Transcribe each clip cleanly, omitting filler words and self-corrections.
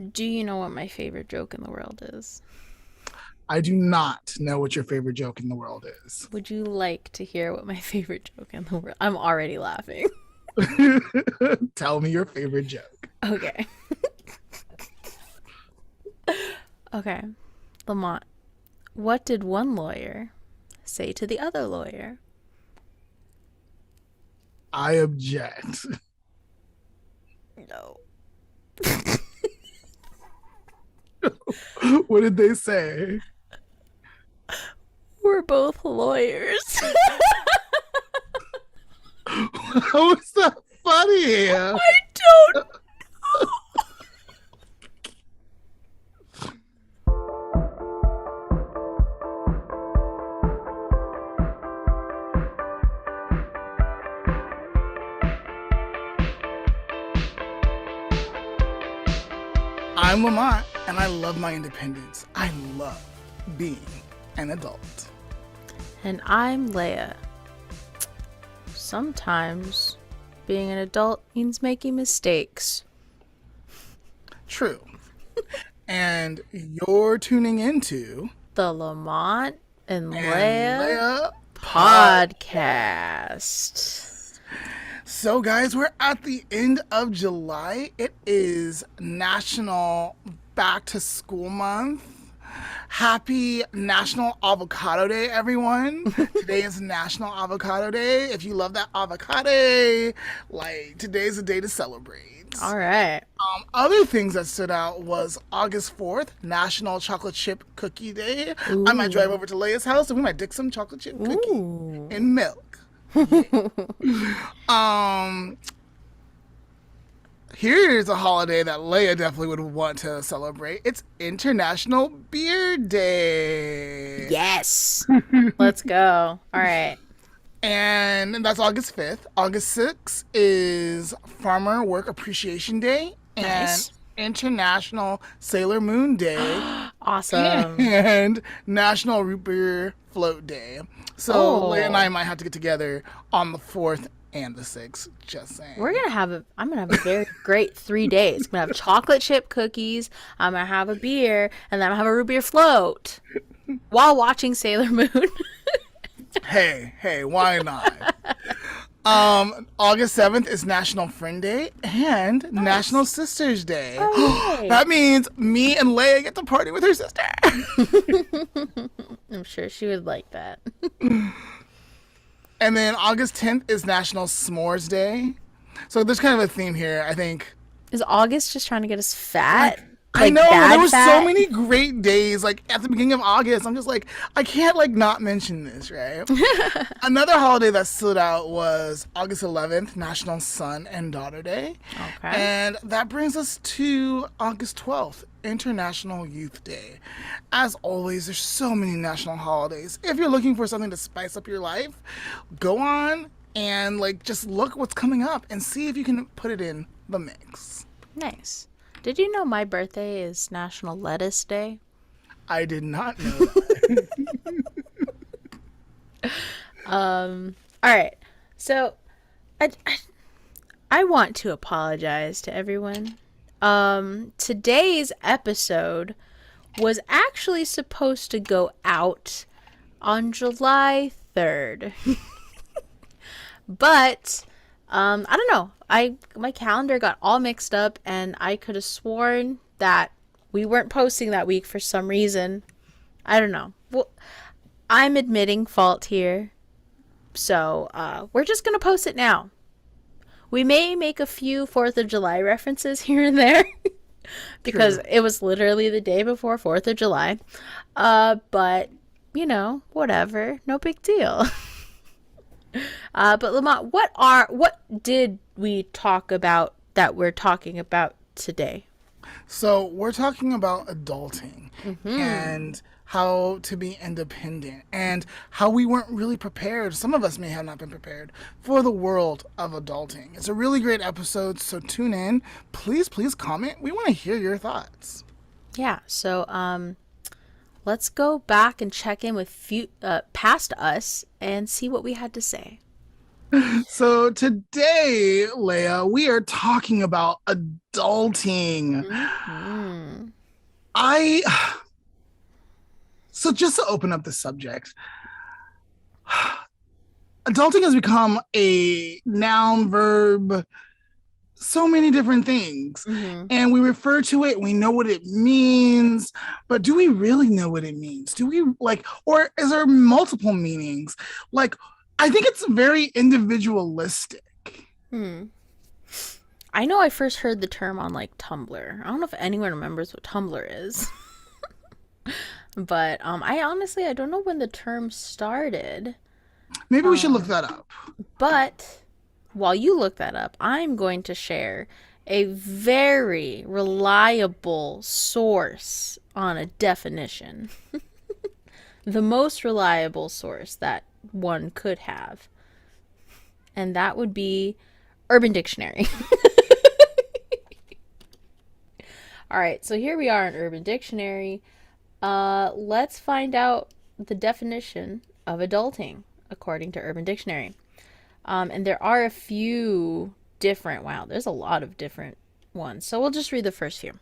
Do you know what my favorite joke in the world is? I do not know what your favorite joke in the world is. Would you like to hear what my favorite joke in the world? I'm already laughing. Tell me your favorite joke. Okay. Okay. Lamont, what did one lawyer say to the other lawyer? I object. No. What did they say? We're both lawyers. How is that funny? I don't. I'm Lamont, and I love my independence. I love being an adult. And I'm Leah. Sometimes being an adult means making mistakes. True. And you're tuning into The Lamont and and Leah Leah podcast. So, guys, we're at the end of July. It is National Back to School Month. Happy National Avocado Day, everyone. Today is National Avocado Day. If you love that avocado, like, today's a day to celebrate. All right. Other things that stood out was August 4th, National Chocolate Chip Cookie Day. I might drive over to Leia's house and we might dick some chocolate chip cookie Ooh. in milk. Um, Here's a holiday that Leia definitely would want to celebrate. It's International Beer Day. Yes. Let's go. All right. And that's August 5th. August 6th is Farmer Work Appreciation Day and Nice. International Sailor Moon Day Awesome. and National Root Beer Float Day. So Leia and I Oh. might have to get together on the 4th and the 6th, just saying. I'm gonna have a very great 3 days. I'm gonna have chocolate chip cookies, I'm gonna have a beer, and then I'm gonna have a root beer float while watching Sailor Moon. Hey, why not? August 7th is National Friend Day and National Sisters Day. Oh, yay. That means me and Leia get to party with her sister. I'm sure she would like that. And then August 10th is National S'mores Day. So there's kind of a theme here, I think. Is August just trying to get us fat? I Like know bad there were so fat? many great days like at the beginning of August. I'm just like I can't like not mention this, right? Another holiday that stood out was August 11th, National Son and Daughter Day. Okay. And that brings us to August 12th, International Youth Day. As always, there's so many national holidays. If you're looking for something to spice up your life, go on and like just look what's coming up and see if you can put it in the mix. Nice. Did you know my birthday is National Lettuce Day? I did not know that. All right. So, I want to apologize to everyone. Today's episode was actually supposed to go out on July 3rd. But I don't know. My calendar got all mixed up and I could have sworn that we weren't posting that week for some reason. I don't know. Well, I'm admitting fault here. So, we're just going to post it now. We may make a few 4th of July references here and there because True. it was literally the day before 4th of July. But, whatever. No big deal. But Lamont, what did we talk about that we're talking about today? So we're talking about adulting and how to be independent and how we weren't really prepared. Some of us may have not been prepared for the world of adulting. It's a really great episode, so tune in. Please, please comment. We want to hear your thoughts. Yeah, so let's go back and check in with past us and see what we had to say. So today, Leia, we are talking about adulting. Mm-hmm. I so just to open up the subject, adulting has become a noun, verb, so many different things. Mm-hmm. And we refer to it, we know what it means, but do we really know what it means? Do we like, or is there multiple meanings? Like, I think it's very individualistic. Hmm. I know I first heard the term on like Tumblr. I don't know if anyone remembers what Tumblr is. But I honestly I don't know when the term started. Maybe we should look Um that up. but while you look that up, I'm going to share a very reliable source on a definition. The most reliable source that one could have. And that would be Urban Dictionary. All right, so here we are in Urban Dictionary. Let's find out the definition of adulting according to Urban Dictionary. And there are a few different, wow, there's a lot of different ones. So we'll just read the first few.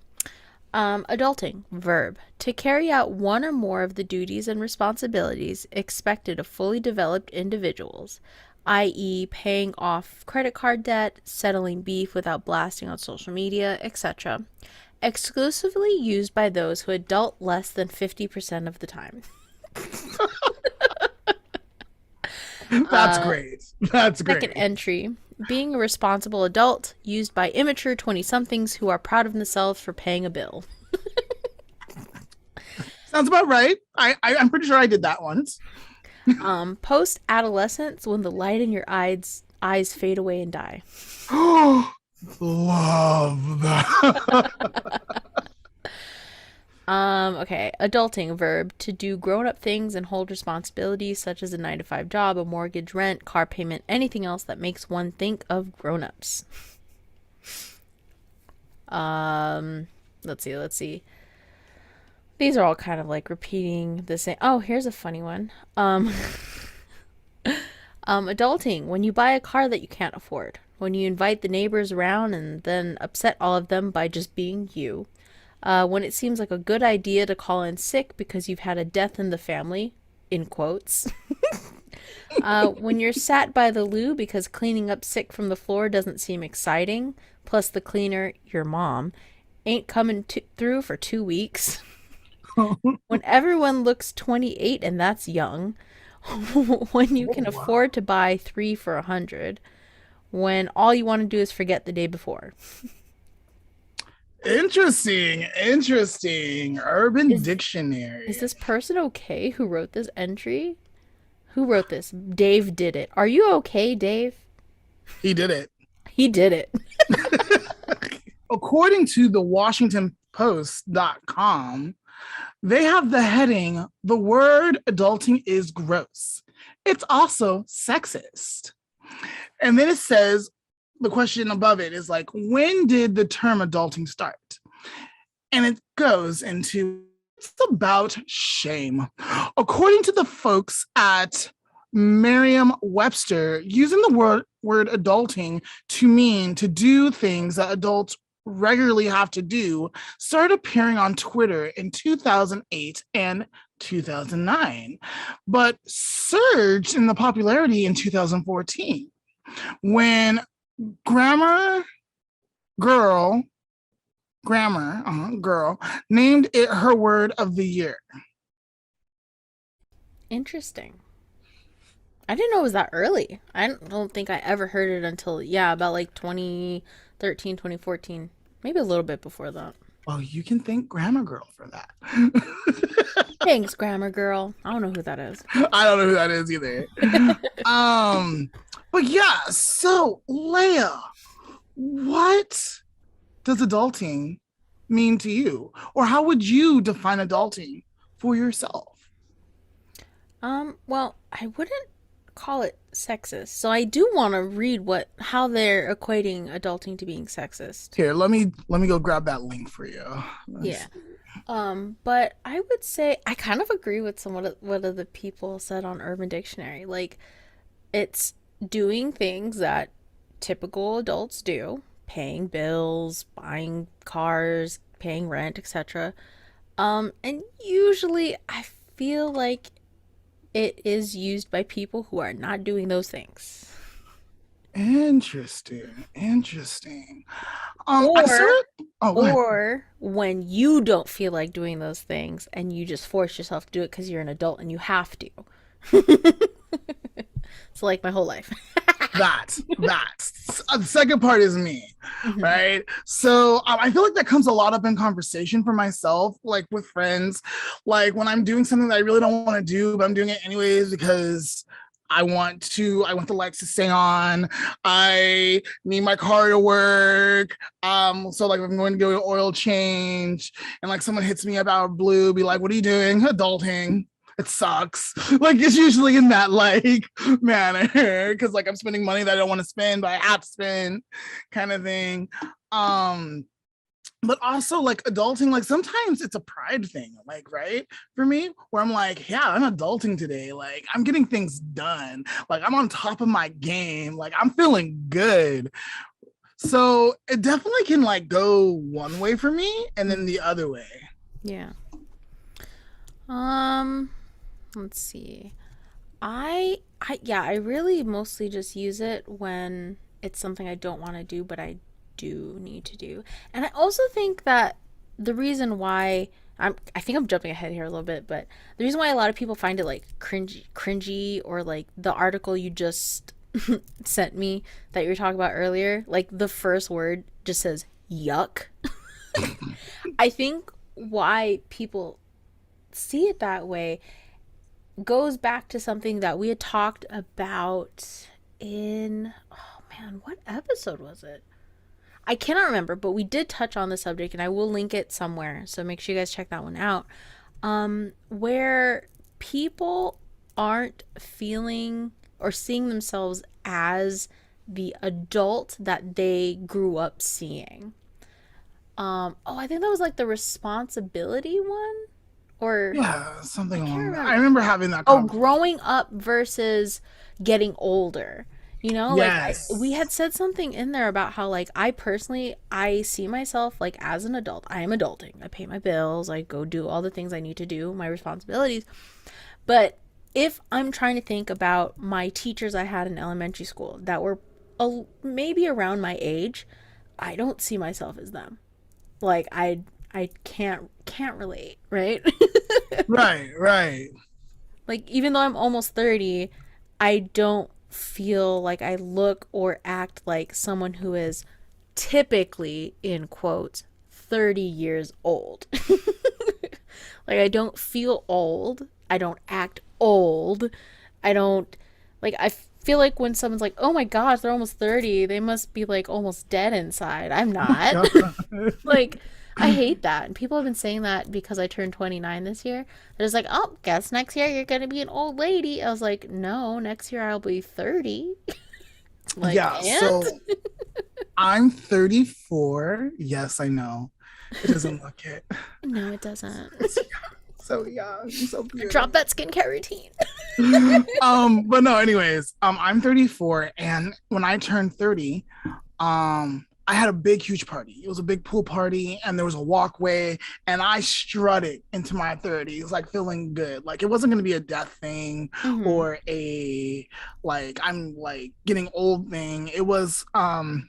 Adulting, verb, to carry out one or more of the duties and responsibilities expected of fully developed individuals, i.e., paying off credit card debt, settling beef without blasting on social media, etc. Exclusively used by those who adult less than 50% of the time. That's great. That's Second great. entry, being a responsible adult used by immature 20 somethings who are proud of themselves for paying a bill. Sounds about right. I'm pretty sure I did that once. Post adolescence, when the light in your eyes fade away and die. Love that. Okay, adulting, verb, to do grown up things and hold responsibilities such as a 9 to 5 job, a mortgage, rent, car payment, anything else that makes one think of grown ups. Um, let's see. These are all kind of like repeating the same. Oh, here's a funny one. Adulting, when you buy a car that you can't afford, when you invite the neighbors around and then upset all of them by just being you, when it seems like a good idea to call in sick because you've had a death in the family, in quotes, when you're sat by the loo because cleaning up sick from the floor doesn't seem exciting, plus the cleaner, your mom, ain't coming through for 2 weeks, when everyone looks 28 and that's young, when you can Wow. afford to buy three for 100, when all you want to do is forget the day before. Interesting. Interesting. Urban Is Dictionary. this person okay who wrote this entry? Who wrote this? Dave did it. Are you okay, Dave? He did it. He did it. According to the WashingtonPost.com, they have the heading, "The word adulting is gross. It's also sexist." And then it says, the question above it is like, when did the term adulting start? And it goes into, it's about shame. According to the folks at Merriam-Webster, using the word adulting to mean to do things that adults regularly have to do started appearing on Twitter in 2008 and 2009, but surged in the popularity in 2014 when grammar girl girl named it her word of the year. Interesting. I didn't know it was that early. I don't think I ever heard it until, yeah, about like 2013, 2014. Maybe a little bit before that. Well, you can thank grammar girl for that. Thanks, Grammar Girl. I don't know who that is. I don't know who that is either. um but yeah, so Leia, what does adulting mean to you, or how would you define adulting for yourself? Well, I wouldn't call it sexist. So I do want to read how they're equating adulting to being sexist. Here, let me go grab that link for you. Yeah. Let's, But I would say I kind of agree with some what of the people said on Urban Dictionary. Like it's doing things that typical adults do, paying bills, buying cars, paying rent, etc. And usually I feel like it is used by people who are not doing those things. Interesting. Interesting. I Or started. Oh, go ahead. or when you don't feel like doing those things and you just force yourself to do it because you're an adult and you have to. So like my whole life. The second part is me, Hmm. right? So I feel like that comes a lot up in conversation for myself, like with friends, like when I'm doing something that I really don't want to do, but I'm doing it anyways because I want the lights to stay on. I need my car to work. So like if I'm going to go to oil change and like someone hits me about blue, be like, what are you doing? Adulting. It sucks. Like it's usually in that like manner because like I'm spending money that I don't want to spend, but I have to spend, kind of thing. Um, but also like adulting, like sometimes it's a pride thing, like right for me, where I'm like, yeah, I'm adulting today. Like I'm getting things done. Like I'm on top of my game. Like I'm feeling good. So it definitely can like go one way for me and then the other way. Yeah. Um, let's see. I really mostly just use it when it's something I don't want to do, but I do need to do. And I also think that the reason why I think I'm jumping ahead here a little bit, but the reason why a lot of people find it like cringy or like the article you just sent me that you were talking about earlier, like the first word just says yuck. I think why people see it that way goes back to something that we had talked about in, oh man, what episode was it? I cannot remember, but we did touch on the subject and I will link it somewhere. So make sure you guys check that one out. Where people aren't feeling or seeing themselves as the adult that they grew up seeing. I think that was like the responsibility one, or Yeah, I something can't along that. I remember. remember having that Oh, conversation. growing up versus getting older. You know, like we Yes. had said something in there about how like I personally I see myself like as an adult. I am adulting. I pay my bills, I go do all the things I need to do, my responsibilities. But if I'm trying to think about my teachers I had in elementary school that were maybe around my age, I don't see myself as them. Like I can't relate, right? Right, right. Like, even though I'm almost 30, I don't feel like I look or act like someone who is typically, in quotes, 30 years old. Like, I don't feel old. I don't act old. I don't, like, I feel like when someone's like, oh my gosh, they're almost 30, they must be like almost dead inside. I'm not. God. Like, I hate that. And people have been saying that because I turned 29 this year. They're just like, oh, guess next year you're going to be an old lady. I was like, no, next year I'll be 30. Like, Yeah, and? so I'm 34. Yes, I know. It doesn't look it. No, it doesn't. So young, so Drop beautiful. that skincare routine. But no, anyways, I'm 34, and when I turned 30, I had a big, huge party. It was a big pool party, and there was a walkway, and I strutted into my 30s, like feeling good. Like it wasn't gonna be a death thing Hmm. or a like I'm like getting old thing. It was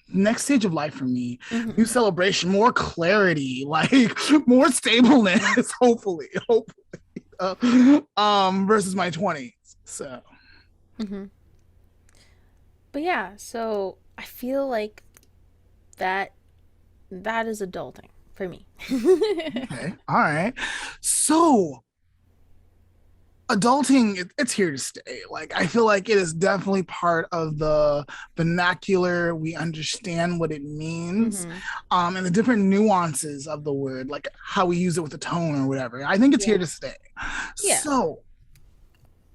next stage of life for me. New Hmm. celebration, more clarity, like more stableness, hopefully, versus my 20s. So Hmm. But yeah, so I feel like that that is adulting for me. okay, all right. So adulting, it's here to stay. Like I feel like it is definitely part of the vernacular. We understand what it means, Hmm. and the different nuances of the word, like how we use it with the tone or whatever. I think it's here Yeah. to stay. Yeah. So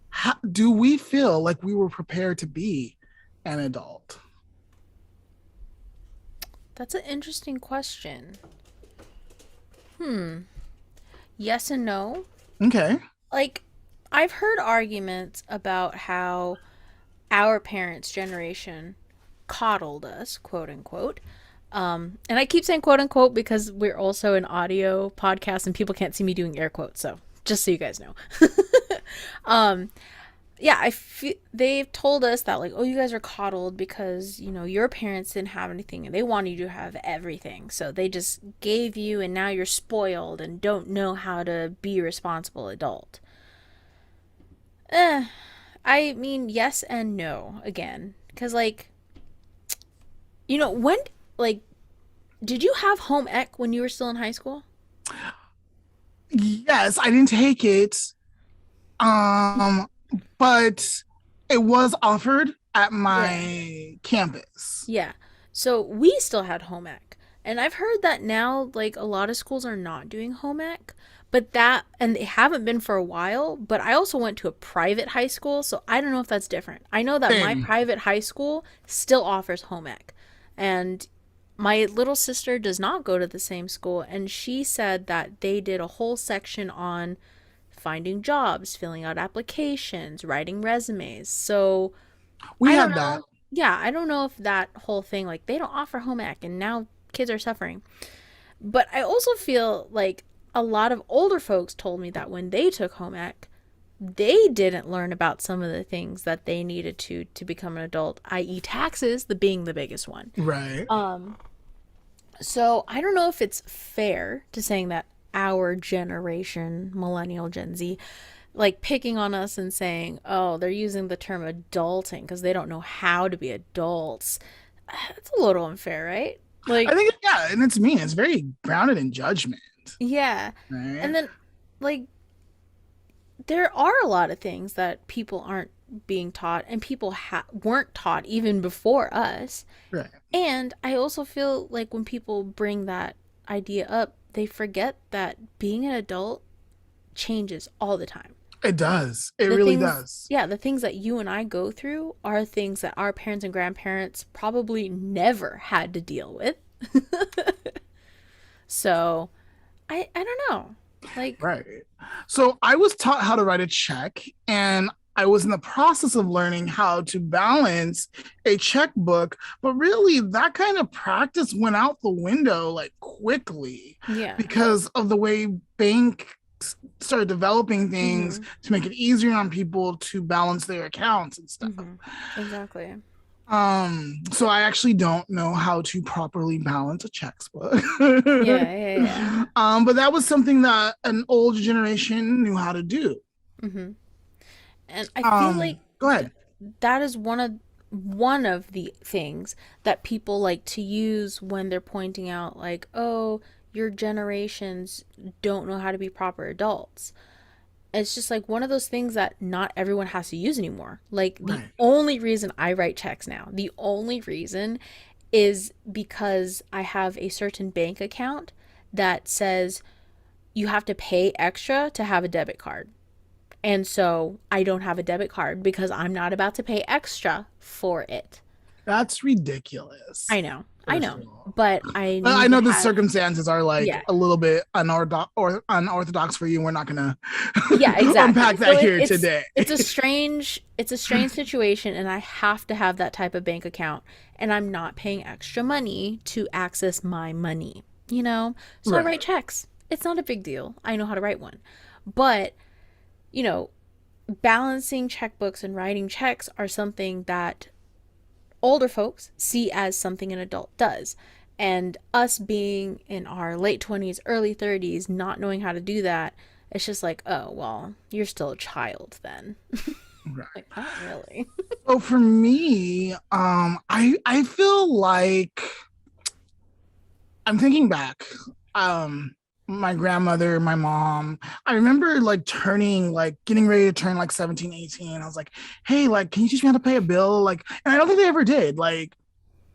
how, do we feel like we were prepared to be an adult? That's an interesting question. Yes and no. Okay. Like, I've heard arguments about how our parents' generation coddled us, quote unquote. And I keep saying quote unquote because we're also an audio podcast and people can't see me doing air quotes. So just so you guys know. Yeah, they've told us that like, oh, you guys are coddled because your parents didn't have anything and they wanted you to have everything, so they just gave you, and now you're spoiled and don't know how to be a responsible adult. Eh, I mean, yes and no again, because like when like did you have home ec when you were still in high school? Yes, I didn't take it, um, but it was offered at Yeah. my campus. Yeah. So we still had home ec. And I've heard that now, like, a lot of schools are not doing home ec, and they haven't been for a while. But I also went to a private high school, so I don't know if that's different. I know that my Same. private high school still offers home ec. And my little sister does not go to the same school, and she said that they did a whole section on finding jobs, filling out applications, writing resumes. So We I don't had that. know. Yeah, I don't know if that whole thing, like, they don't offer home ec and now kids are suffering. But I also feel like a lot of older folks told me that when they took home ec, they didn't learn about some of the things that they needed to become an adult, i.e., taxes, the being the biggest one. Right. Um, so I don't know if it's fair to saying that our generation, millennial Gen Z, like picking on us and saying, "Oh, they're using the term adulting because they don't know how to be adults." It's a little unfair, right? I Like, think, yeah, and it's mean. It's very grounded in judgment, yeah. And right? then like there are a lot of things that people aren't being taught and people weren't taught even before us. Right. And I also feel like when people bring that idea up, they forget that being an adult changes all the time. It does. It The really things, does. yeah, the things that you and I go through are things that our parents and grandparents probably never had to deal with. So I don't know. Like, Right. So I was taught how to write a check, and I was in the process of learning how to balance a checkbook, but really that kind of practice went out the window like quickly yeah. because of the way banks started developing things Mhm. to make it easier on people to balance their accounts and stuff. Mhm. Exactly. So I actually don't know how to properly balance a checkbook. Yeah, yeah, yeah. But that was something that an older generation knew how to do. Mhm. And I feel like Go ahead. that is one of the things that people like to use when they're pointing out like, "Oh, your generations don't know how to be proper adults." It's just like one of those things that not everyone has to use anymore. Like the Right. only reason I write checks now, the only reason is because I have a certain bank account that says you have to pay extra to have a debit card. And so I don't have a debit card because I'm not about to pay extra for it. That's ridiculous, I know. I first know. of all. But I But I need to know the have, circumstances are like yeah. a little bit unorthodox for you. We're not going Yeah, to exactly. unpack So that here today. it's a strange situation, and I have to have that type of bank account, and I'm not paying extra money to access my money. So I Right. write checks. It's not a big deal. I know how to write one. But, you know, balancing checkbooks and writing checks are something that older folks see as something an adult does. And us being in our late 20s, early 30s, not knowing how to do that, it's just like, oh, well, you're still a child then. Right. Like, not really. So for me, I feel like I'm thinking back. Um, my grandmother, my mom, I remember like getting ready to turn like 17, 18. I was like, hey, like, can you teach me how to pay a bill? Like, and I don't think they ever did. Like,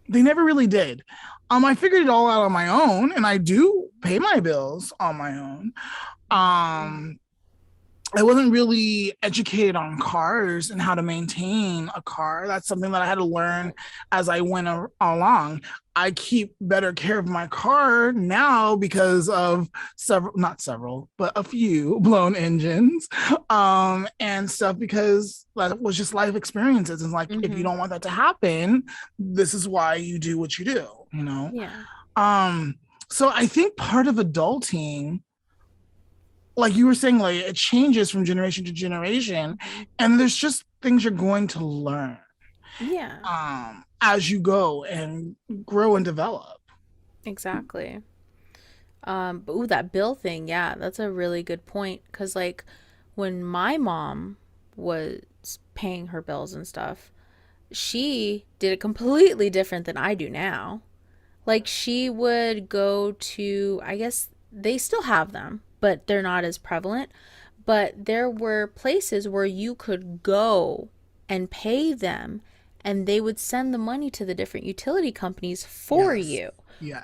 they never really did. I figured it all out on my own, and I do pay my bills on my own. Um, I wasn't really educated on cars and how to maintain a car. That's something that I had to learn as I went along. I keep better care of my car now because of several, not several, but a few blown engines, and stuff, because that was just life experiences. And like, if you Mm-hmm. don't want that to happen, this is why you do what you do, you know? Yeah. Um, so I think part of adulting, like you were saying, like it changes from generation to generation, Hmm. and there's just things you're going to learn Yeah. as you go and grow and develop. Exactly. But ooh, that bill thing, yeah, that's a really good point. Cause like when my mom was paying her bills and stuff, she did it completely different than I do now. Like she would go to, I guess they still have them, but they're not as prevalent. But there were places where you could go and pay them, and they would send the money to the different utility companies for Yes, you.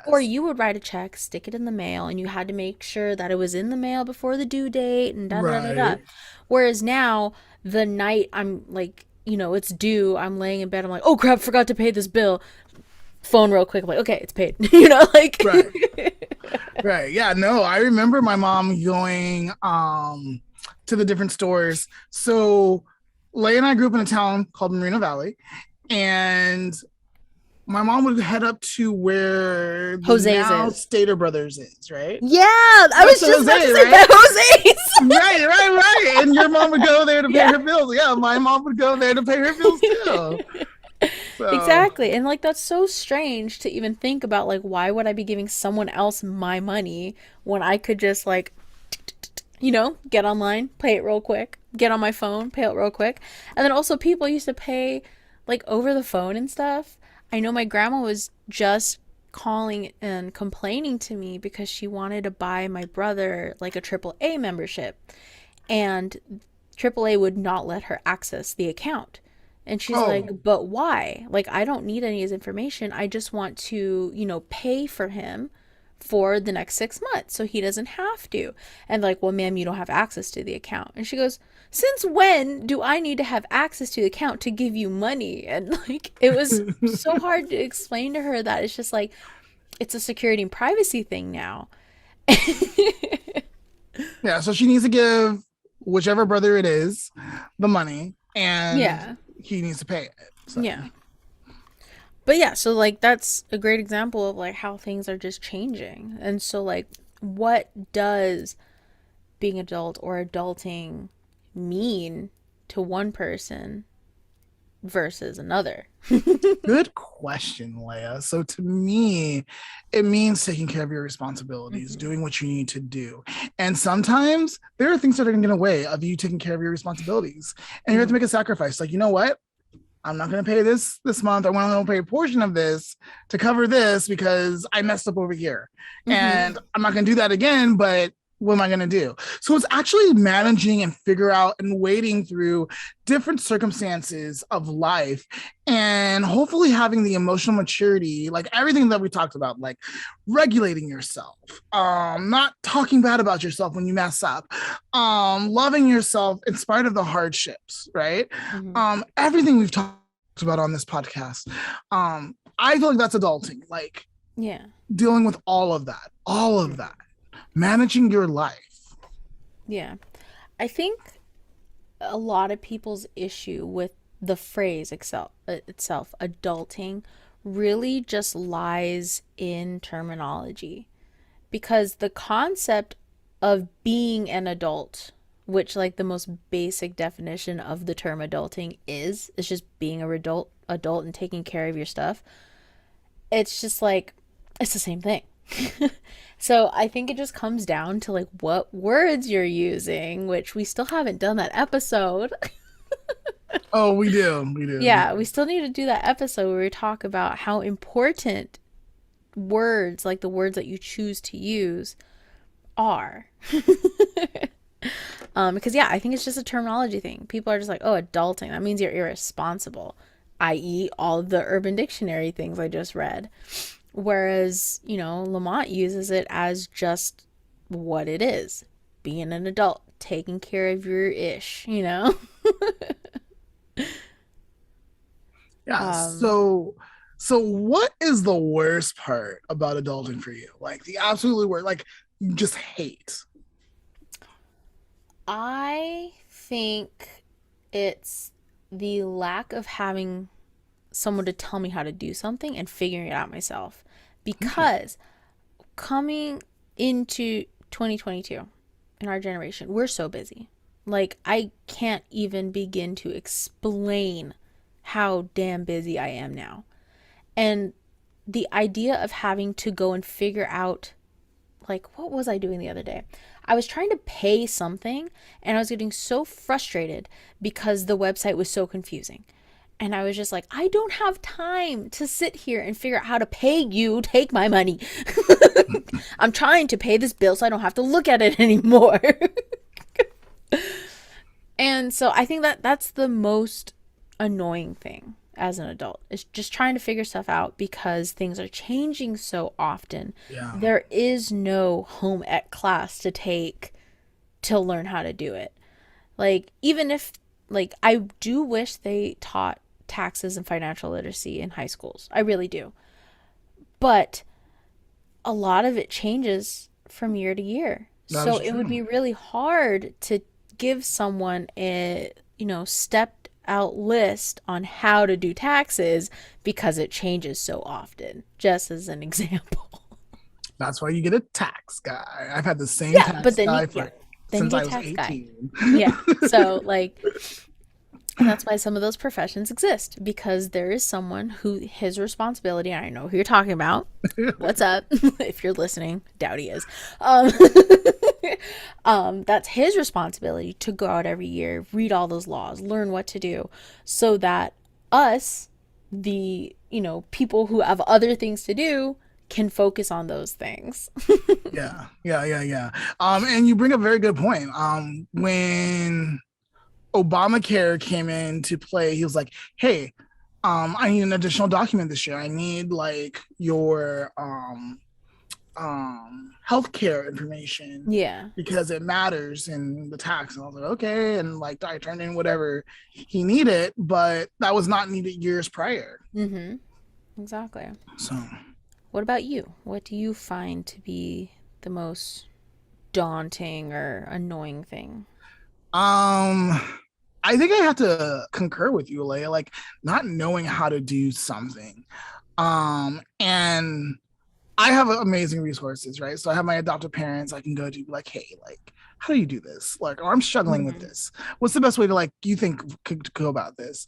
Or yes, you would write a check, stick it in the mail, and you had to make sure that it was in the mail before the due date and da da da da. right. Whereas now, the night I'm like, it's due, I'm laying in bed, I'm like, oh crap, forgot to pay this bill. Phone real quick, I'm like, okay, it's paid. Like. Right, right. Yeah, no, I remember my mom going to the different stores. So Leigh and I grew up in a town called Moreno Valley, and my mom would head up to where the Jose's now is. Stater Brothers is, right? Yeah, I That's was the just about to Jose, say right? that Jose's. Right, right, right. And your mom would go there to pay Yeah. her bills. Yeah, my mom would go there to pay her bills too. So, Exactly. And like that's so strange to even think about, like why would I be giving someone else my money when I could just like get online, pay it real quick, get on my phone, pay it real quick. And then also people used to pay like over the phone and stuff. I know my grandma was just calling and complaining to me because she wanted to buy my brother like a AAA membership, and AAA would not let her access the account. And she's oh, like, but why? Like, I don't need any of his information. I just want to, pay for him for the next 6 months so he doesn't have to. And like, well, ma'am, you don't have access to the account. And she goes, since when do I need to have access to the account to give you money? And like, it was so hard to explain to her that it's just like, it's a security and privacy thing now. yeah. So she needs to give whichever brother it is the money, and Yeah. he needs to pay it. So, Yeah. But yeah, so like that's a great example of like how things are just changing. And so like what does being adult or adulting mean to one person versus another? good question, Leah. So, to me, it means taking care of your responsibilities, Hmm. doing what you need to do. And sometimes there are things that are going to get in the way of you taking care of your responsibilities. And you have to Hmm. make a sacrifice. Like, you know what? I'm not going to pay this month. I want to pay a portion of this to cover this because I messed up over here. Hmm. And I'm not going to do that again, but what am I going to do? So it's actually managing and figure out and wading through different circumstances of life, and hopefully having the emotional maturity, like everything that we talked about, like regulating yourself, not talking bad about yourself when you mess up, loving yourself in spite of the hardships, right? Hmm. Everything we've talked about on this podcast. I feel like that's adulting, like Yeah. dealing with all of that, managing your life. Yeah. I think a lot of people's issue with the phrase itself, adulting, really just lies in terminology. Because the concept of being an adult, which like the most basic definition of the term adulting is just being a adult and taking care of your stuff. It's just like it's the same thing. So I think it just comes down to like what words you're using, which we still haven't done that episode. Oh, we do, we do, we Yeah, do. we still need to do that episode where we talk about how important words, like the words that you choose to use, are. Because yeah, I think it's just a terminology thing. People are just like, oh, adulting. That means you're irresponsible, i.e., all of the Urban Dictionary things I just read. Whereas, Lamont uses it as just what it is, being an adult, taking care of your ish, you know? Yeah. um, So what is the worst part about adulting for you? Like the absolutely worst, like you just hate. I think it's the lack of having someone to tell me how to do something and figuring it out myself. Okay. Because coming into 2022 in our generation, we're so busy. Like, I can't even begin to explain how damn busy I am now. And the idea of having to go and figure out, like, what was I doing the other day? I was trying to pay something and I was getting so frustrated because the website was so confusing. And I was just like, I don't have time to sit here and figure out how to pay you. Take my money. I'm trying to pay this bill so I don't have to look at it anymore. And so I think that that's the most annoying thing as an adult is just trying to figure stuff out because things are changing so often. Yeah. There is no home ec class to take to learn how to do it. Like, even if, like, I do wish they taught taxes and financial literacy in high schools. I really do. But a lot of it changes from year to year. That So is it would true. be really hard to give someone a, stepped out list on how to do taxes because it changes so often, just as an example. That's why you get a tax guy. I've had the same Yeah, but tax then you, guy yeah, for then you since get I a was tax guy. 18. Yeah. So, like, and that's why some of those professions exist because there is someone who his responsibility, and I know who you're talking about. What's up? If you're listening, doubt he is. Um, that's his responsibility to go out every year, read all those laws, learn what to do, so that us, the people who have other things to do, can focus on those things. Yeah, yeah, yeah, yeah. And you bring up a very good point. When Obamacare came into play, he was like, "Hey, I need an additional document this year. I need like your healthcare information Yeah. because it matters in the tax." And I was like, okay, and like I turned in whatever he needed, but that was not needed years prior. Mm-hmm. Exactly. So, What about you? What do you find to be the most daunting or annoying thing? um, I think I have to concur with you, Leia. Like not knowing how to do something, and I have amazing resources, right? So I have my adoptive parents I can go to, like, hey, like, how do you do this? Like, or I'm struggling with Mm-hmm. this. What's the best way to like you think could go about this?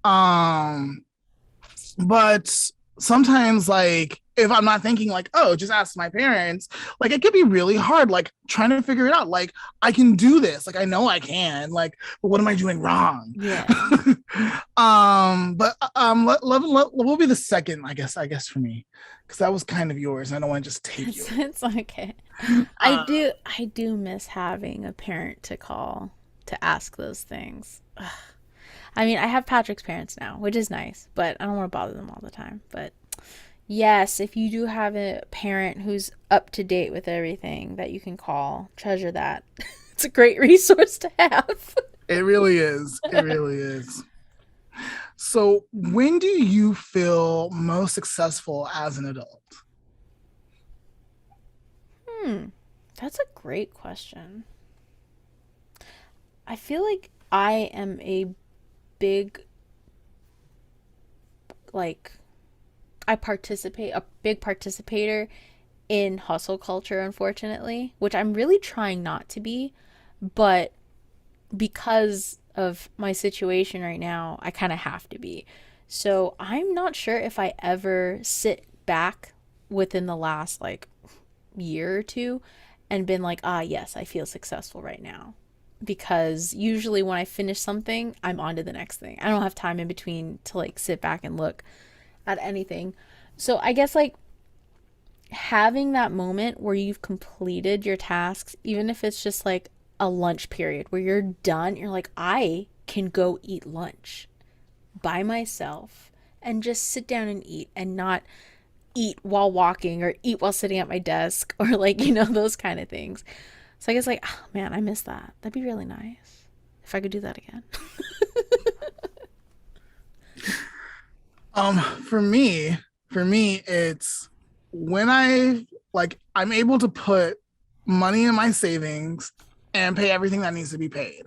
Um, but sometimes like if I'm not thinking like, oh, just ask my parents, like it could be really hard, like trying to figure it out. Like I can do this, like I know I can, like, but what am I doing wrong? Yeah. Love will be the second, I guess for me, because that was kind of yours. And I don't want to just take It's, yours. it's okay. I Uh, do I do miss having a parent to call to ask those things. Ugh. I mean, I have Patrick's parents now, which is nice, but I don't want to bother them all the time. But yes, if you do have a parent who's up to date with everything that you can call, treasure that. It's a great resource to have. it really is. It really is. So, when do you feel most successful as an adult? Hmm, that's a great question. I feel like I am a big, like, I participate, a big participator in hustle culture, unfortunately, which I'm really trying not to be. But because of my situation right now, I kind of have to be. So I'm not sure if I ever sit back within the last like year or two and been like, ah, yes, I feel successful right now. Because usually when I finish something, I'm on to the next thing. I don't have time in between to like sit back and look at anything. So I guess like having that moment where you've completed your tasks, even if it's just like a lunch period where you're done, you're like, I can go eat lunch by myself and just sit down and eat and not eat while walking or eat while sitting at my desk or like, those kind of things. So I guess like, oh, man, I miss that. That'd be really nice if I could do that again. Um, for me, it's when I'm able to put money in my savings and pay everything that needs to be paid.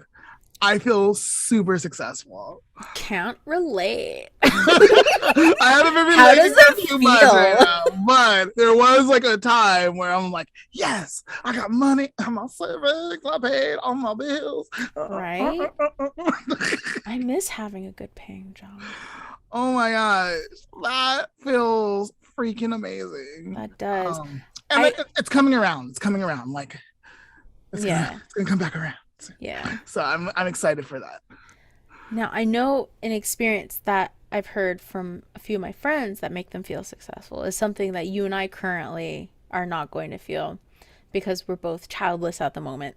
I feel super successful. Can't relate. I haven't been How does relating that it too much right feel? now, but there was like a time where I'm like, yes, I got money, my savings, I paid all my bills. Right? I miss having a good paying job. Oh my gosh, that feels freaking amazing. That does. And I, it's coming around. It's coming around. Like yeah, it's gonna come back around. yeah. So I'm excited for that. Now, I know an experience that I've heard from a few of my friends that make them feel successful is something that you and I currently are not going to feel because we're both childless at the moment.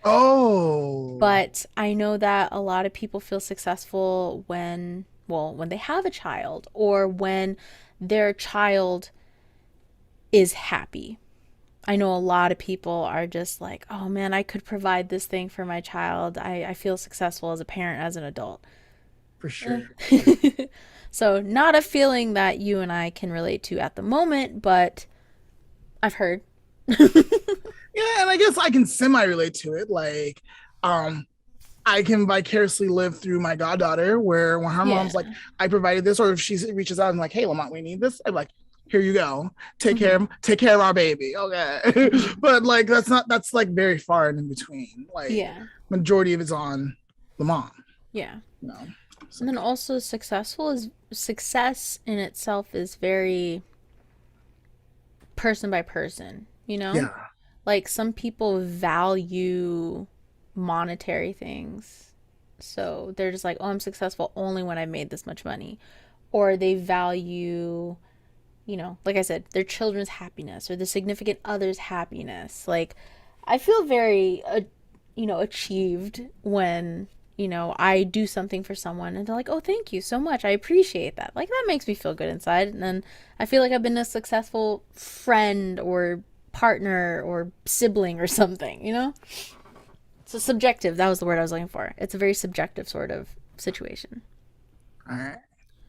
Oh, But I know that a lot of people feel successful when, well, when they have a child or when their child is happy. I know a lot of people are just like, oh man, I could provide this thing for my child. I feel successful as a parent, as an adult. for sure. So, not a feeling that you and I can relate to at the moment, but I've heard. Yeah, and I guess I can semi relate to it. Like, um, I can vicariously live through my goddaughter, where when her mom's like, Yeah. "I provided this," or if she reaches out and like, "Hey, Lamont, we need this," I'm like, "Here you go. Mm-hmm. Take care of our baby." Okay, Mm-hmm. but like that's like very far and in between. Like, Yeah. majority of it's on the mom. Yeah. You know, so And then also success in itself is very person by person, you know? yeah, Like some people value monetary things. So they're just like, "Oh, I'm successful only when I made this much money." Or they value, like I said, their children's happiness or the significant other's happiness. Like I feel very achieved when I do something for someone and they're like, "Oh, thank you so much. I appreciate that." Like that makes me feel good inside. And then I feel like I've been a successful friend or partner or sibling or something. So subjective. That was the word I was looking for. It's a very subjective sort of situation. all right.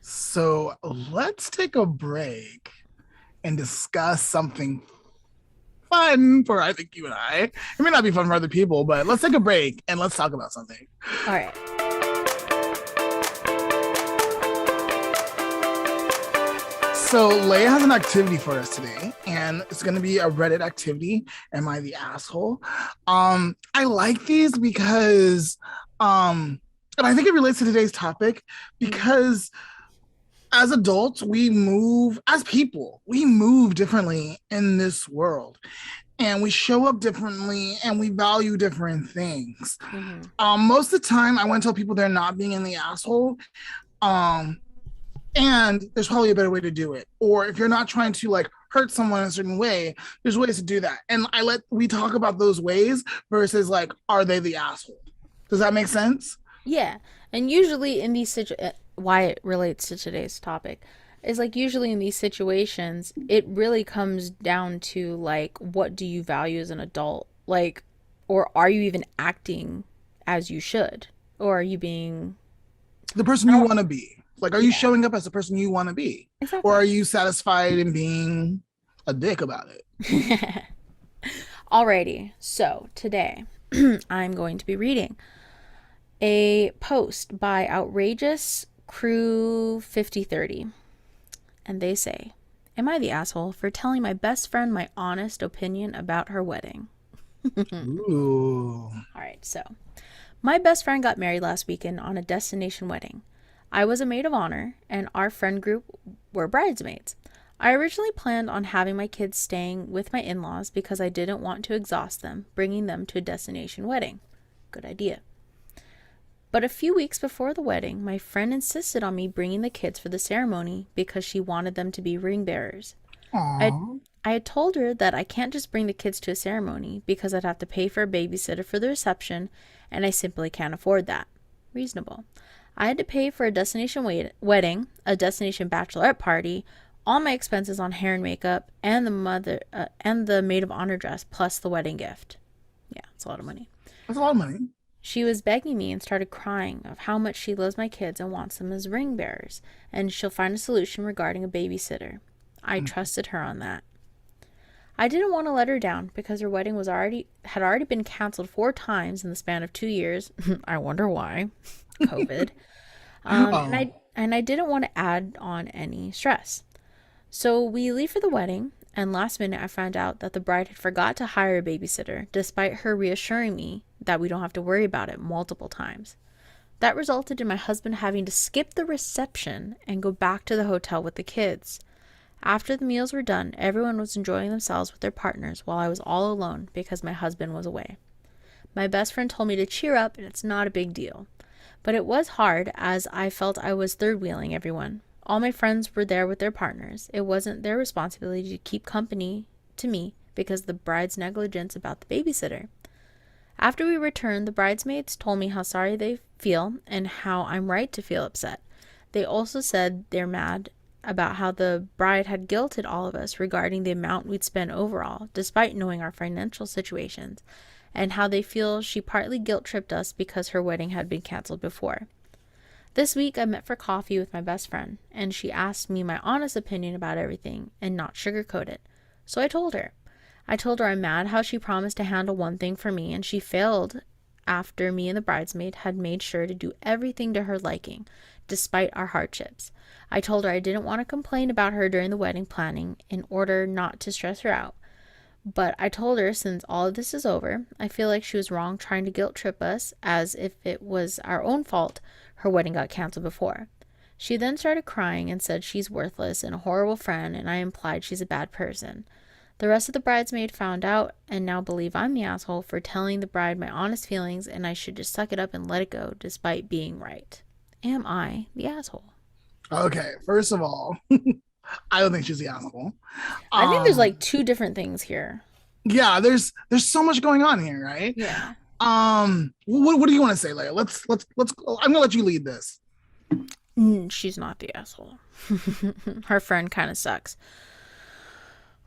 So let's take a break and discuss something fun for I think you and I. It may not be fun for other people, but let's take a break and let's talk about something. All right. So Leia has an activity for us today, and it's going to be a Reddit activity. Am I the asshole? I like these because, and I think it relates to today's topic because as adults, as people, we move differently in this world, and we show up differently, and we value different things. Mm-hmm. Most of the time, I want to tell people they're not being in the asshole. Um, and there's probably a better way to do it, or if you're not trying to like hurt someone in a certain way, there's ways to do that, and we talk about those ways versus like, are they the asshole? Does that make sense? Yeah, and usually in these why it relates to today's topic is like usually in these situations it really comes down to like what do you value as an adult, like, or are you even acting as you should, or are you being The person you want to be, like, are you yeah, showing up as the person you want to be, or exactly. are you satisfied in being a dick about it? Alrighty, so today I'm going to be reading a post by Outrageous Crew 5030. And they say, "Am I the asshole for telling my best friend my honest opinion about her wedding?" Ooh. All right, so my best friend got married last weekend on a destination wedding. I was a maid of honor, and our friend group were bridesmaids. I originally planned on having my kids staying with my in laws because I didn't want to exhaust them bringing them to a destination wedding. Good idea. But a few weeks before the wedding, my friend insisted on me bringing the kids for the ceremony because she wanted them to be ring bearers. I, Aww. I had told her that I can't just bring the kids to a ceremony because I'd have to pay for a babysitter for the reception, and I simply can't afford that. Reasonable. I had to pay for a destination wedding, a destination bachelorette party, all my expenses on hair and makeup, and the maid of honor dress plus the wedding gift. Yeah, That's a lot of money. That's a lot of money. She was begging me and started crying of how much she loves my kids and wants them as ring bearers, and she'll find a solution regarding a babysitter. I trusted her on that. I didn't want to let her down because her wedding had already been canceled 4 times in the span of 2 years. I wonder why. COVID. Oh, And I didn't want to add on any stress. So we leave for the wedding, and last minute I found out that the bride had forgot to hire a babysitter, despite her reassuring me that we don't have to worry about it multiple times. That resulted in my husband having to skip the reception and go back to the hotel with the kids. After the meals were done, everyone was enjoying themselves with their partners while I was all alone because my husband was away. My best friend told me to cheer up and it's not a big deal. But it was hard as I felt I was third wheeling everyone. All my friends were there with their partners. It wasn't their responsibility to keep company to me because of the bride's negligence about the babysitter. After we returned, the bridesmaids told me how sorry they feel and how I'm right to feel upset. They also said they're mad about how the bride had guilted all of us regarding the amount we'd spent overall, despite knowing our financial situations, and how they feel she partly guilt tripped us because her wedding had been canceled before. This week I met for coffee with my best friend, and she asked me my honest opinion about everything and not sugarcoat it. So I told her. I told her I'm mad how she promised to handle one thing for me and she failed after me and the bridesmaid had made sure to do everything to her liking, despite our hardships. I told her I didn't want to complain about her during the wedding planning in order not to stress her out. But I told her since all of this is over, I feel like she was wrong trying to guilt trip us as if it was our own fault her wedding got canceled before. She then started crying and said she's worthless and a horrible friend, and I implied she's a bad person. The rest of the bridesmaid found out and now believe I'm the asshole for telling the bride my honest feelings and I should just suck it up and let it go despite being right. Am I the asshole? okay. First of all, I don't think she's the asshole. I think there's Um, like two different things here. yeah, there's so much going on here, right? Yeah. What do you want to say, Leia? Let's. I'm gonna let you lead this. She's not the asshole. Her friend kind of sucks.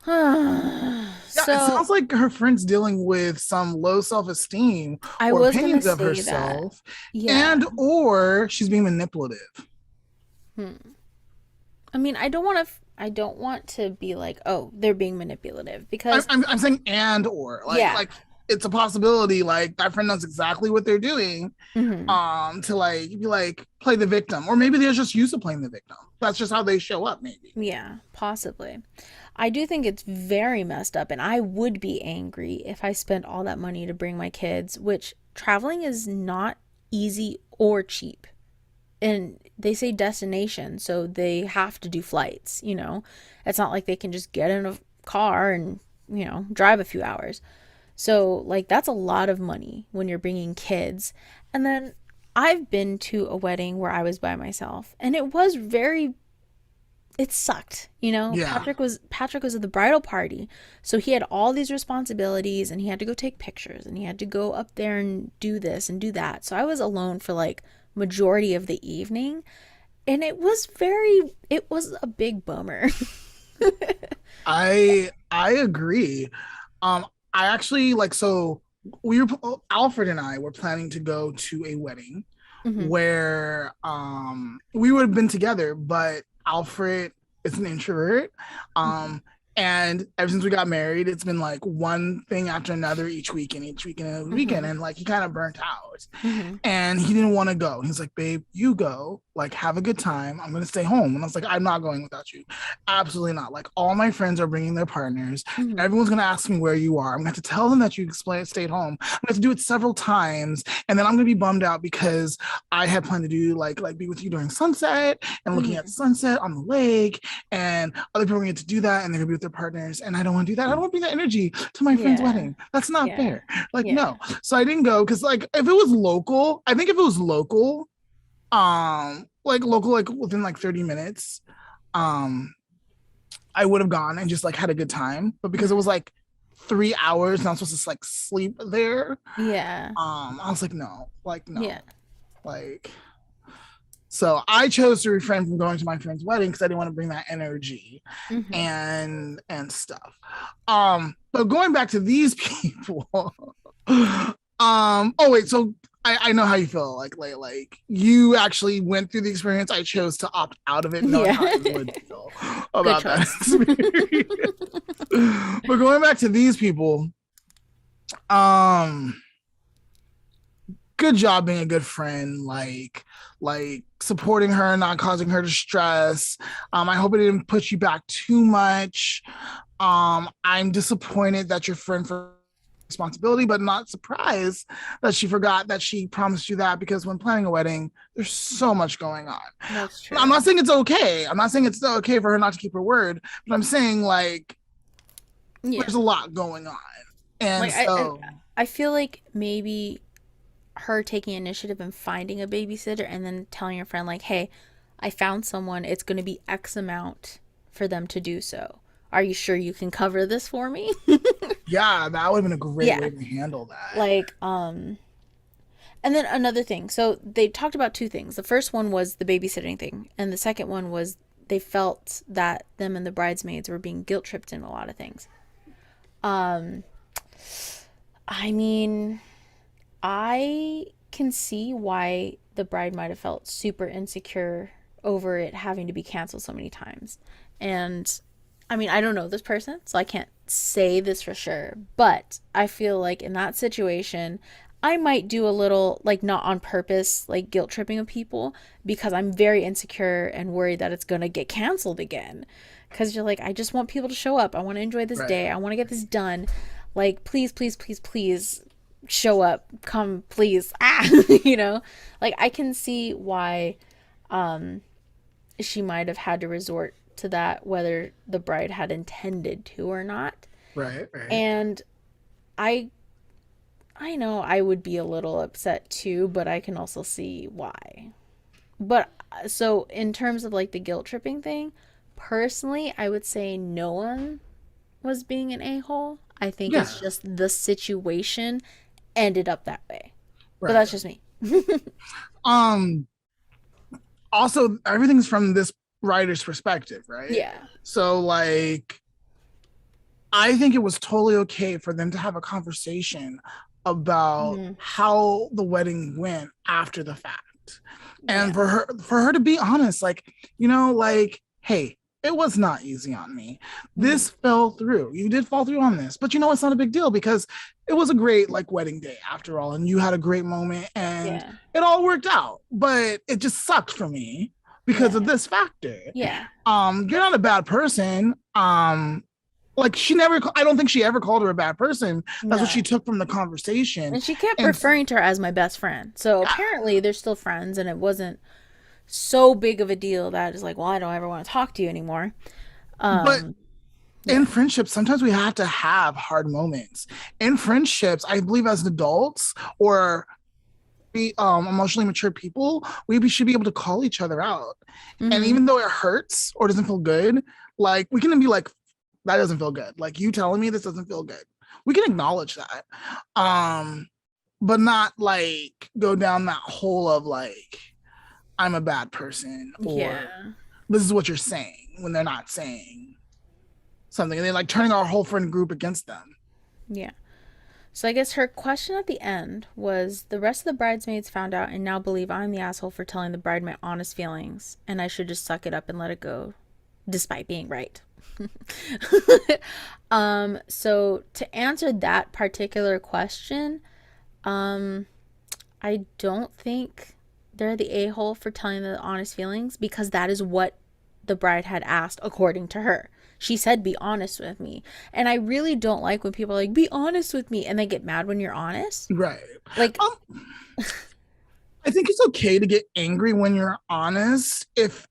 So Yeah, it sounds like her friend's dealing with some low self-esteem I or was gonna opinions of say that. herself, Yeah. and or she's being manipulative. Hmm. I mean, I don't want to be like, oh, they're being manipulative I'm, because I'm, I'm saying and or yeah. like it's a possibility. Like that friend knows exactly what they're doing. Hmm. To like be like play the victim, or maybe they're just used to playing the victim. That's just how they show up. Maybe. Yeah, possibly. I do think it's very messed up, and I would be angry if I spent all that money to bring my kids, which traveling is not easy or cheap. And they say destination, so they have to do flights. It's not like they can just get in a car and, drive a few hours. So, like, that's a lot of money when you're bringing kids. And then I've been to a wedding where I was by myself, and it sucked. Yeah. Patrick was at the bridal party, so he had all these responsibilities, and he had to go take pictures, and he had to go up there and do this and do that. So I was alone for like majority of the evening, and it was a big bummer. I agree. Um, I actually like so we were Alfred and I were planning to go to a wedding Hmm. where we would have been together, but Alfred is an introvert. Hmm. Um and ever since we got married, it's been like one thing after another each weekend and every weekend, Hmm. and like he kind of burnt out Hmm. and he didn't want to go. He's like, babe, you go, like, have a good time. I'm going to stay home. And I was like, I'm not going without you. Absolutely not. Like, all my friends are bringing their partners. Hmm. Everyone's going to ask me where you are. I'm going to have to tell them that you stayed home. I'm going to have to do it several times. And then I'm going to be bummed out because I had planned to do like be with you during sunset and looking at the Hmm. sunset on the lake. And other people are going to get to do that and they're going to be with their partners. And I don't want to do that. I don't want to bring that energy to my friend's Yeah. wedding. That's not Yeah. fair. Like, Yeah. no. So I didn't go because like if it was local, I think if it was local, like local, like within like 30 minutes, um, I would have gone and just like had a good time. But because it was Hmm. like 3 hours and I'm supposed to like sleep there, Yeah. I was like, no, like Yeah. no. Like so I chose to refrain from going to my friend's wedding because I didn't want to bring that energy Hmm. and stuff. But going back to these people, Oh wait, so I know how you feel. Like you actually went through the experience. I chose to opt out of it, knowing Yeah. how I would feel Good about that choice. experience. But going back to these people, um, good job being a good friend. Like supporting her, not causing her to stress. I hope it didn't put you back too much. I'm disappointed that your friend for responsibility, but not surprised that she forgot that she promised you that, because when planning a wedding, there's so much going on. That's I'm true. not saying it's okay. I'm not saying it's okay for her not to keep her word, but I'm saying like Yeah. there's a lot going on. And Like I so, I feel like maybe her taking initiative and finding a babysitter and then telling your friend like, "Hey, I found someone. It's going to be X amount for them to do so. Are you sure you can cover this for me?" yeah, that would have been a great Yeah. way to handle that. Like and then another thing. So they talked about two things. The first one was the babysitting thing, and the second one was they felt that them and the bridesmaids were being guilt tripped in a lot of things. Um I mean, I can see why the bride might have felt super insecure over it having to be canceled so many times. And I mean, I don't know this person, so I can't say this for sure, but I feel like in that situation, I might do a little, like, not on purpose, like guilt tripping of people because I'm very insecure and worried that it's going to get canceled again. Because you're like, I just want people to show up. I want to enjoy this Right. day. I want to get this done. Like, please, please, please, please show up. Come, please. Ah, you know? Like, I can see why she might have had to resort to that, whether the bride had intended to or not. Right. Right. And I I know I would be a little upset too, but I can also see why. But so in terms of like the guilt tripping thing, personally, I would say no one was being an a-hole. I think Yeah. it's just the situation ended up that way. But Right. that's just me. Um. Also, everything's from this writer's perspective, right? Yeah. So, like, I think it was totally okay for them to have a conversation about Mm-hmm. how the wedding went after the fact. And Yeah. for her to be honest, like, like, hey, it was not easy on me. Mm-hmm. This fell through. You did fall through on this. But it's not a big deal, because it was a great like wedding day after all, and you had a great moment and Yeah. it all worked out. But it just sucked for me because of Yeah. this factor. Yeah. You're not a bad person. Like, she never, I don't think she ever called her a bad person. That's what she No. took from the conversation. And she kept And referring to her as my best friend. So yeah, apparently they're still friends and it wasn't so big of a deal that it's like, well, I don't ever want to talk to you anymore. but Um, in yeah. friendships, sometimes we have to have hard moments. In friendships, I believe as adults or emotionally mature people, we should be able to call each other out. And Mm-hmm. even though it hurts or doesn't feel good, like, we can be like, that doesn't feel good. Like, you telling me this doesn't feel good. We can acknowledge that. Um, but not like go down that hole of like, I'm a bad person, or Yeah. this is what you're saying, when they're not saying something. And they're like turning our whole friend group against them. Yeah. So I guess her question at the end was the rest of the bridesmaids found out and now believe I'm the asshole for telling the bride my honest feelings and I should just suck it up and let it go despite being right. So to answer that particular question, um I don't think they're the a-hole for telling the honest feelings because that is what the bride had asked according to her. She said, be honest with me. And I really don't like when people are like, be honest with me. And they get mad when you're honest. Right. Like, Um, I think it's okay to get angry when you're honest. If,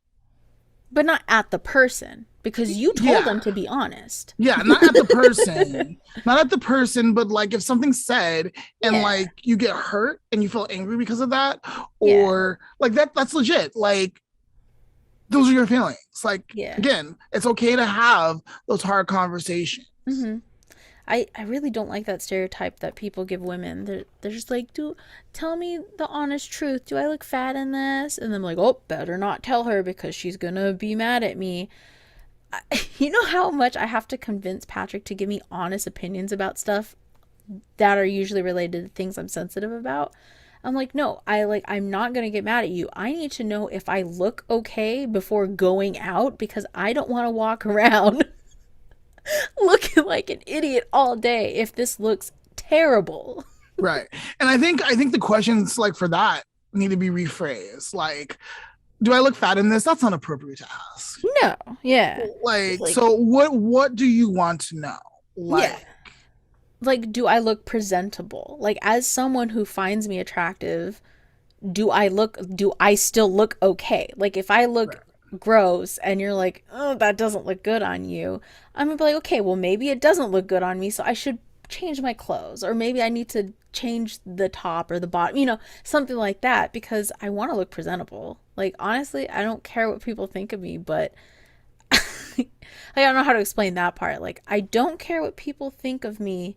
but not at the person because you told yeah, them to be honest. yeah, not at the person, not at the person, but like if something's said and Yeah. like you get hurt and you feel angry because of that, Yeah. or like that's legit. Like, those are your feelings. Like, Yeah. again, it's okay to have those hard conversations. Mm-hmm. I really don't like that stereotype that people give women. They're just like, do tell me the honest truth. Do I look fat in this? And I'm like, oh, better not tell her because she's gonna be mad at me. You know how much I have to convince Patrick to give me honest opinions about stuff that are usually related to things I'm sensitive about. I'm like, no, I'm not going to get mad at you. I need to know if I look okay before going out because I don't want to walk around looking like an idiot all day if this looks terrible. Right. And I think the questions like for that need to be rephrased. Like, do I look fat in this? That's not appropriate to ask. No, yeah. It's Like, like, so what do you want to know? yeah. Like, Like, do I look presentable? Like, as someone who finds me attractive, do I still look okay? Like, if I look right. gross and you're like, oh, that doesn't look good on you, I'm gonna be like, okay, well, maybe it doesn't look good on me, so I should change my clothes, or maybe I need to change the top or the bottom, something like that, because I want to look presentable. Like, honestly, I don't care what people think of me, but I don't know how to explain that part. Like, I don't care what people think of me,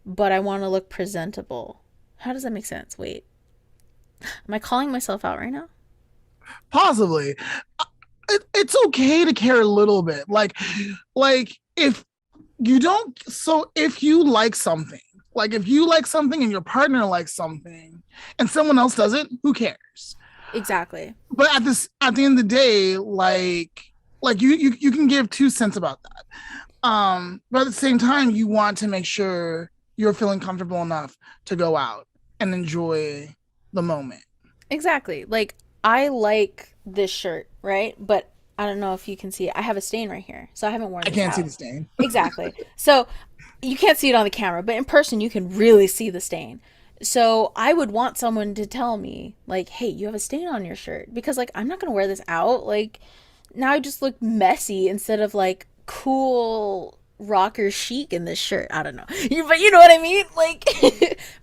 but I want to look presentable. How does that make sense? Wait, am I calling myself out right now? Possibly. It's okay to care a little bit. Like if you don't, so if you like something, like if you like something and your partner likes something and someone else doesn't, who cares? Exactly. But at the end of the day, like you can give 2 cents about that. But at the same time, you want to make sure you're feeling comfortable enough to go out and enjoy the moment. Exactly. Like, I like this shirt, right? But I don't know if you can see it. I have a stain right here. So I haven't worn I this can't see out. the stain. Exactly. So you can't see it on the camera, but in person you can really see the stain. So I would want someone to tell me, like, hey, you have a stain on your shirt. Because, like, I'm not going to wear this out. Like, now I just look messy instead of, like, cool rocker chic in this shirt. I don't know. But you know what I mean? Like,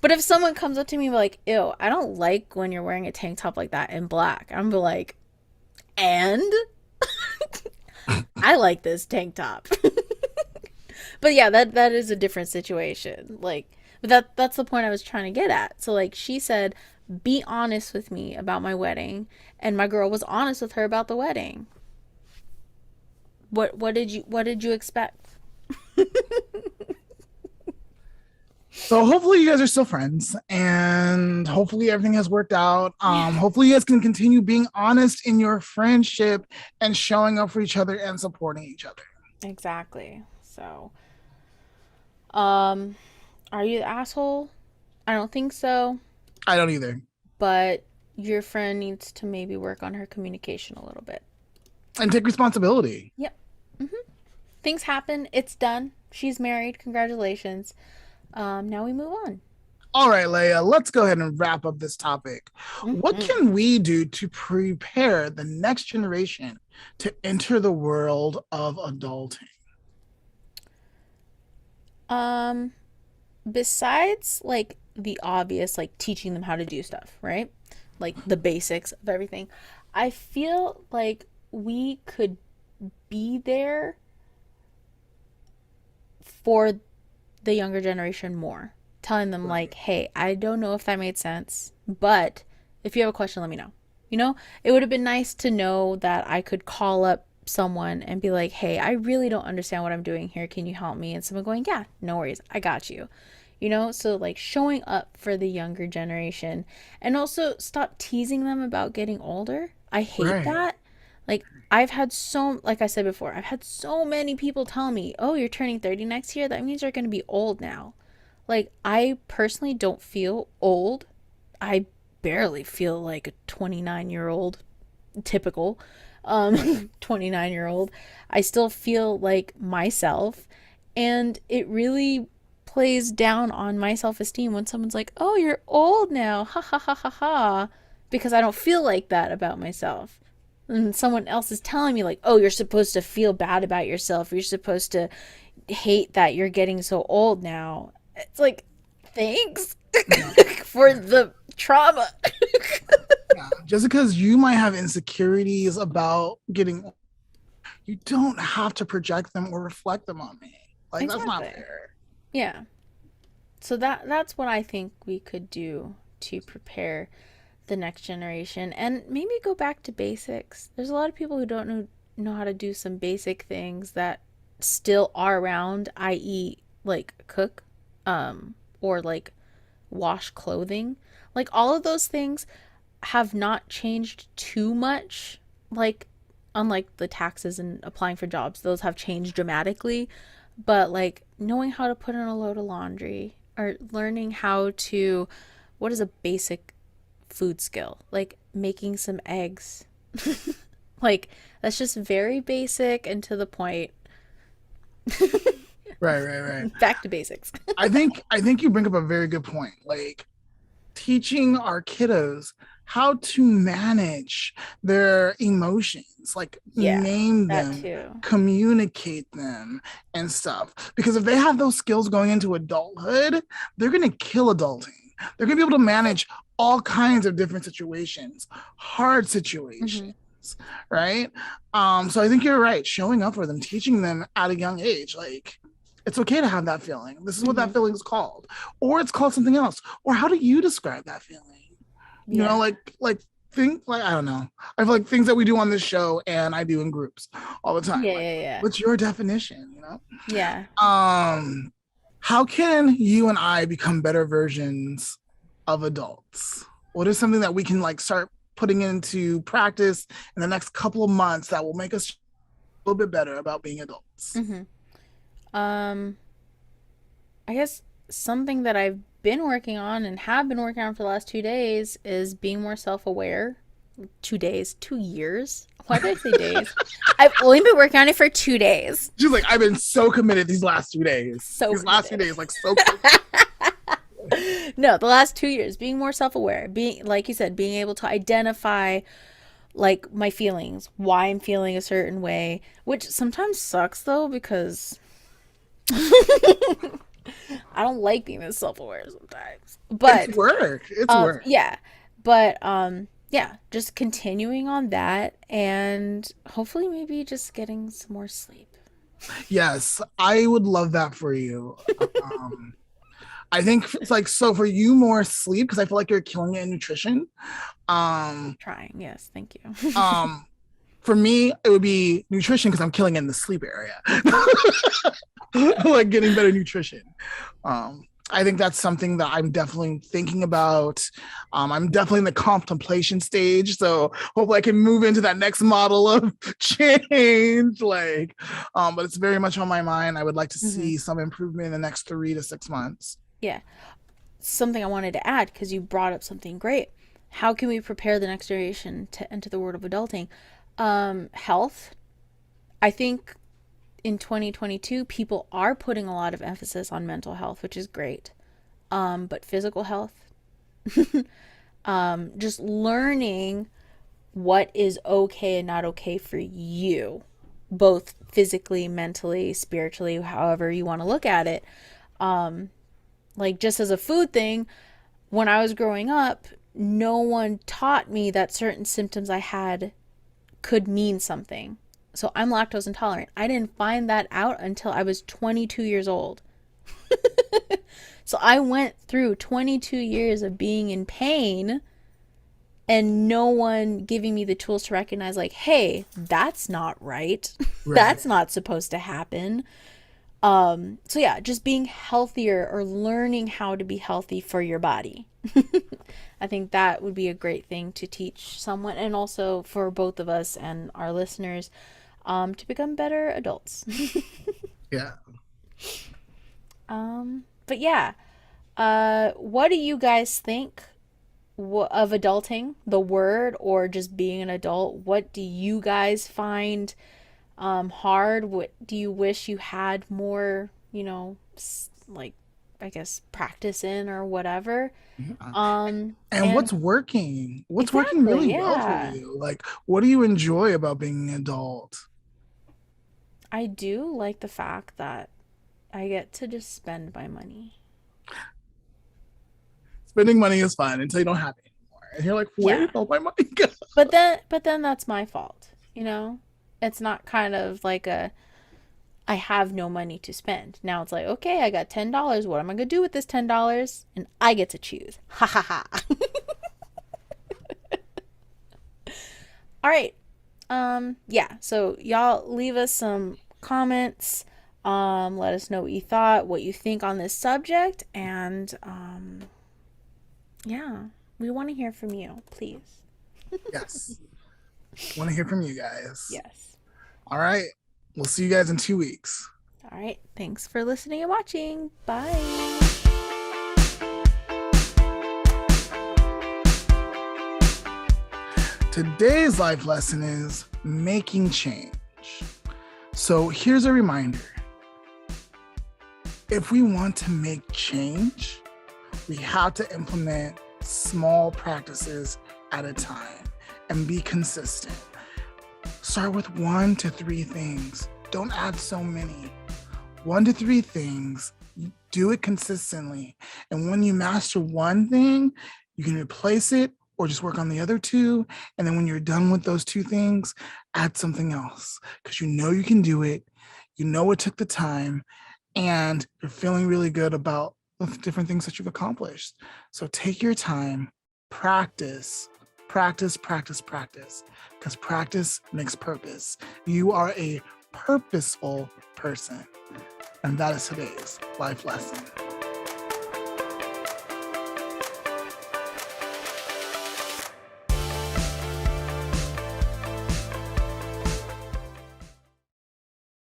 but if someone comes up to me and be like, ew, I don't like when you're wearing a tank top like that in black, I'm be like, and I like this tank top. But yeah, that is a different situation. Like, but that's the point I was trying to get at. So like she said, be honest with me about my wedding, and my girl was honest with her about the wedding. What did you expect? So hopefully you guys are still friends and hopefully everything has worked out. Yeah. Hopefully you guys can continue being honest in your friendship and showing up for each other and supporting each other. Exactly. So, um, are you the asshole? I don't think so, I don't either. but your friend needs to maybe work on her communication a little bit. And take responsibility. Yep. Things happen. It's done. She's married. Congratulations. Now we move on. All right, Leah, let's go ahead and wrap up this topic. What Mm-hmm. can we do to prepare the next generation to enter the world of adulting? Um, Besides like the obvious, like teaching them how to do stuff, right? Like the basics of everything. I feel like we could be there for the younger generation more. Telling them like, Right. hey, I don't know if that made sense, but if you have a question, let me know. It would have been nice to know that I could call up someone and be like, hey, I really don't understand what I'm doing here. Can you help me? And someone going, yeah, no worries. I got you. So like showing up for the younger generation, and also stop teasing them about getting older. I hate Right. that. Like, like I said before, I've had so many people tell me, oh, you're turning 30 next year. That means you're going to be old now. Like, I personally don't feel old. I barely feel like a 29-year-old, typical 29-year-old. I still feel like myself. And it really plays down on my self esteem when someone's like, oh, you're old now. Ha ha ha ha ha. Because I don't feel like that about myself. And someone else is telling me, like, oh, you're supposed to feel bad about yourself. You're supposed to hate that you're getting so old now. It's like, thanks Yeah. for the trauma. Yeah. Just because you might have insecurities about getting, you don't have to project them or reflect them on me. Like, that's not Exactly. fair. Yeah. So that's what I think we could do to prepare the next generation, and maybe go back to basics. There's a lot of people who don't know how to do some basic things that still are around, i.e., like cook, or like wash clothing. Like all of those things have not changed too much. Like unlike the taxes and applying for jobs, those have changed dramatically. But like knowing how to put in a load of laundry or learning how to, what is a basic food skill? Like making some eggs. Like that's just very basic and to the point. Right, right, right. Back to basics. I think you bring up a very good point. Like teaching our kiddos how to manage their emotions, like Yeah, name that them, too. communicate them, and stuff. Because if they have those skills going into adulthood, they're going to kill adulting. They're going to be able to manage all kinds of different situations, hard situations. Mm-hmm. Right. So I think you're right. Showing up for them, teaching them at a young age, like it's okay to have that feeling. This is what Mm-hmm. that feeling is called, or it's called something else. Or how do you describe that feeling? You know, Yeah. like think like I don't know. I feel like things that we do on this show and I do in groups all the time. Yeah, Like, yeah, yeah. what's your definition? You know, Yeah. how can you and I become better versions of adults? What is something that we can like start putting into practice in the next couple of months that will make us a little bit better about being adults? Mm-hmm. Um, I guess something that I've been working on and have been working on for the last 2 days is being more self-aware. 2 days, 2 years. Why did I say days? I've only been working on it for 2 days. She's like, I've been so committed these last 2 days. So These last few committed. days, like so committed. No, the last 2 years, being more self-aware, being like you said, being able to identify like my feelings, why I'm feeling a certain way, which sometimes sucks though because I don't like being this self-aware sometimes. It's But work. It's work. yeah. But yeah, just continuing on that and hopefully maybe just getting some more sleep. Yes, I would love that for you. Um, I think it's like so for you more sleep because I feel like you're killing it in nutrition. Um, Trying. Yes, thank you. um, for me, it would be nutrition because I'm killing it in the sleep area. Like getting better nutrition. I think that's something that I'm definitely thinking about. I'm definitely in the contemplation stage, so hopefully I can move into that next model of change. Like, but it's very much on my mind. I would like to Hmm. see some improvement in the next 3 to 6 months. Yeah. Something I wanted to add because you brought up something great. How can we prepare the next generation to enter the world of adulting? Health. I think in 2022, people are putting a lot of emphasis on mental health, which is great. But physical health, just learning what is okay and not okay for you, both physically, mentally, spiritually, however you want to look at it. Like, just as a food thing, when I was growing up, no one taught me that certain symptoms I had could mean something. So I'm lactose intolerant. I didn't find that out until I was 22 years old. So I went through 22 years of being in pain and no one giving me the tools to recognize, like, hey, that's not right. Right. That's not supposed to happen. So yeah, just being healthier or learning how to be healthy for your body. I think that would be a great thing to teach someone and also for both of us and our listeners to become better adults. Yeah. But yeah, what do you guys think of adulting, the word, or just being an adult? What do you guys find hard? What do you wish you had more, like, I guess, practice in or whatever? Yeah. And And what's working? What's working really exactly, well for yeah. you? Like, what do you enjoy about being an adult? I do like the fact that I get to just spend my money. Spending money is fun until you don't have it anymore. And you're like, where Yeah. did all my money go? But then that's my fault, you know? It's not kind of like a I have no money to spend. Now it's like, okay, I got $10. What am I gonna do with this $10? And I get to choose. Ha ha ha. All right. Yeah. So y'all leave us some comments. Let us know what you thought, what you think on this subject, and yeah, we want to hear from you, please. Yes. Want to hear from you guys. Yes. All right. We'll see you guys in 2 weeks. All right. Thanks for listening and watching. Bye. Today's life lesson is making change. So here's a reminder. If we want to make change, we have to implement small practices at a time and be consistent. Start with 1 to 3 things. Don't add so many. 1 to 3 things. Do it consistently. And when you master one thing, you can replace it or just work on the other 2. And then when you're done with those 2 things, add something else because you know you can do it. You know it took the time and you're feeling really good about the different things that you've accomplished. So take your time, practice, practice, practice, practice, because practice makes purpose. You are a purposeful person. And that is today's life lesson.